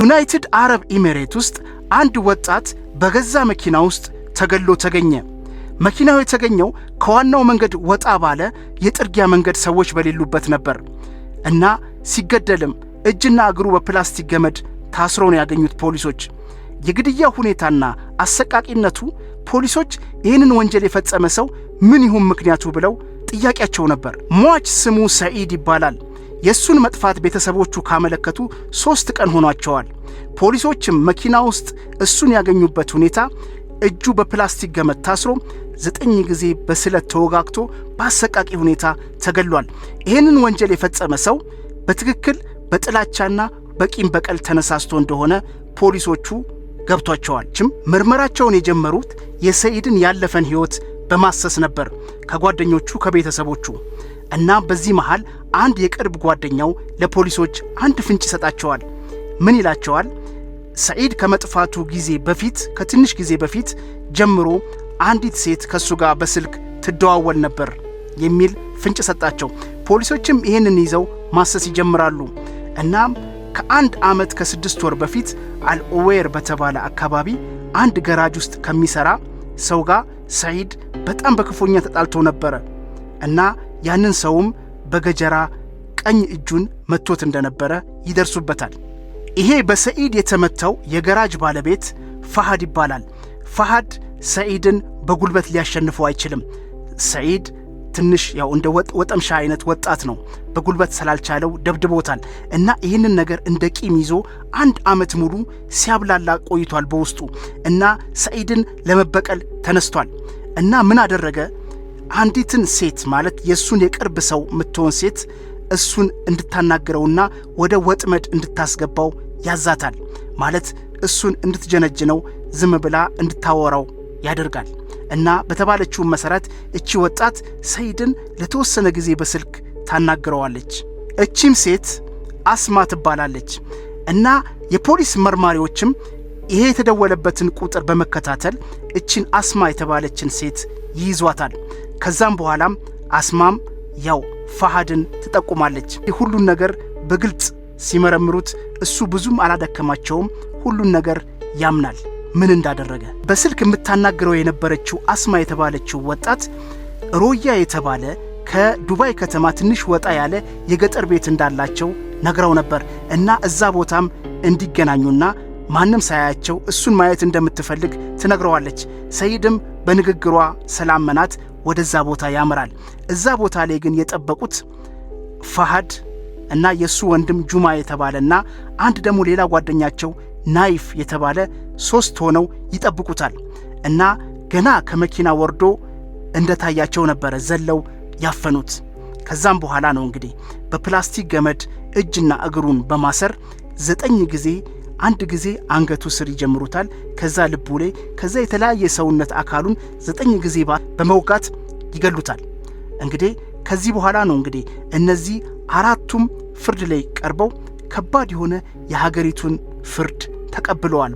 ዩናይትድ አረብ ኤሚሬት ውስጥ አንድ ወጣት በገዛ መኪና ውስጥ ተገሎ ተገኘ። መኪናው የተገኘው ከዋናው መንገድ ወጣ ባለ የጥርጊያ መንገድ ሰዎች በሌሉበት ነበር እና ሲገደልም እጅና እግሩ በፕላስቲክ ገመድ ታስሮ ነው ያገኙት ፖሊሶች። የግድያ ሁኔታና አሰቃቂነቱ ፖሊሶች ይህንን ወንጀል የፈጸመ ሰው ምን ይሁን ምክንያቱ ብለው ጥያቄያቸው ነበር። ሟች ስሙ ሰዒድ ይባላል። የሱን መጥፋት ቤተሰቦቹ ካመለከቱ 3 ቀን ሆኗቸዋል። ፖሊሶችም መኪና ውስጥ እሱን ያገኙበት ሁኔታ እጁ በፕላስቲክ ገመድ ታስሮ 9 ጊዜ በስለት ተወጋግቶ በአሰቃቂ ሁኔታ ተገሏል። ይህንን ወንጀል የፈጸመ ሰው በትክክል በጥላቻና በቂም በቀል ተነሳስቶ እንደሆነ ፖሊሶቹ ገብቷቸዋል። ምርመራቸውን የጀመሩት የሰዒድን ያለፈን ሕይወት በማሰስ ነበር ከጓደኞቹ ከቤተሰቦቹ እና በዚህ መሃል አንድ የቅርብ ጓደኛው ለፖሊሶች አንድ ፍንጭ ይሰጣቸዋል። ምን ይላቸዋል? ሰዒድ ከመጥፋቱ ጊዜ በፊት ከትንሽ ጊዜ በፊት ጀምሮ አንዲት ሴት ከሱ ጋር በስልክ ትደዋወል ነበር የሚል ፍንጭ ሰጣቸው። ፖሊሶችም ይህንን ይዘው ማሰስ ይጀምራሉ። እናም ከ1 ዓመት ከ6 ወር በፊት አልኡዌር በተባለ አካባቢ አንድ ገራጅ ውስጥ ከሚሰራ ሰው ጋር ሰዒድ በጣም በክፉኛ ተጣልቶ ነበረ እና ያንን ሰውም በገጀራ ቀኝ እጁን መቶት እንደነበረ ይደርሱበታል። ይሄ በሰዒድ የተመታው የገራጅ ባለቤት ፈሃድ ይባላል። ፈሃድ ሰዒድን በጉልበት ሊያሸንፈው አይችልም። ሰዒድ ትንሽ ያው እንደ ወጠምሻ አይነት ወጣት ነው። በጉልበት ስላልቻለው ደብድቦታል እና ይህንን ነገር እንደ ቂም ይዞ 1 ዓመት ሙሉ ሲያብላላ ቆይቷል በውስጡ እና ሰዒድን ለመበቀል ተነስቷል። እና ምን አደረገ? አንዲትን ሴት ማለት የሱን የቅርብ ሰው የምትሆን ሴት እሱን እንድታናግረውና ወደ ወጥመድ እንድታስገባው ያዛታል። ማለት እሱን እንድትጀነጅነው ዝም ብላ እንድታወራው ያደርጋል። እና በተባለችው መሰረት እቺ ወጣት ሰዒድን ለተወሰነ ጊዜ በስልክ ታናግረዋለች። እቺም ሴት አስማ ትባላለች። እና የፖሊስ መርማሪዎችም ይሄ የተደወለበትን ቁጥር በመከታተል እቺን አስማ የተባለችን ሴት ይይዟታል። ከዛም በኋላም አስማም ያው ፈሃድን ትጠቁማለች። ሁሉን ነገር በግልጽ ሲመረምሩት እሱ ብዙም አላደከማቸውም። ሁሉን ነገር ያምናል ምን እንዳደረገ። በስልክ የምታናግረው የነበረችው አስማ የተባለችው ወጣት ሮያ የተባለ ከዱባይ ከተማ ትንሽ ወጣ ያለ የገጠር ቤት እንዳላቸው ነግራው ነበር እና እዛ ቦታም እንዲገናኙና ማንም ሳያቸው እሱን ማየት እንደምትፈልግ ትነግረዋለች። ሰዒድም በንግግሯ ሰላመናት ወደዛ ቦታ ያመራል። እዛ ቦታ ላይ ግን የጠበቁት ፈሃድ እና የሱ ወንድም ጁማ የተባለና አንድ ደግሞ ሌላ ጓደኛቸው ናይፍ የተባለ 3 ሆነው ይጠብቁታል። እና ገና ከመኪና ወርዶ እንደታያቸው ነበረ ዘለው ያፈኑት። ከዛም በኋላ ነው እንግዲህ በፕላስቲክ ገመድ እጅና እግሩን በማሰር 9 ጊዜ አንድ ጊዜ አንገቱ ስር ይጀምሩታል። ከዛ ልቡ ላይ ከዛ የተለያየ ሰውነት አካሉን 9 ጊዜ በመውጋት ይገሉታል። እንግዲህ ከዚህ በኋላ ነው እንግዲህ እነዚህ 4ቱም ፍርድ ላይ ቀርበው ከባድ የሆነ የሀገሪቱን ፍርድ ተቀብለዋል።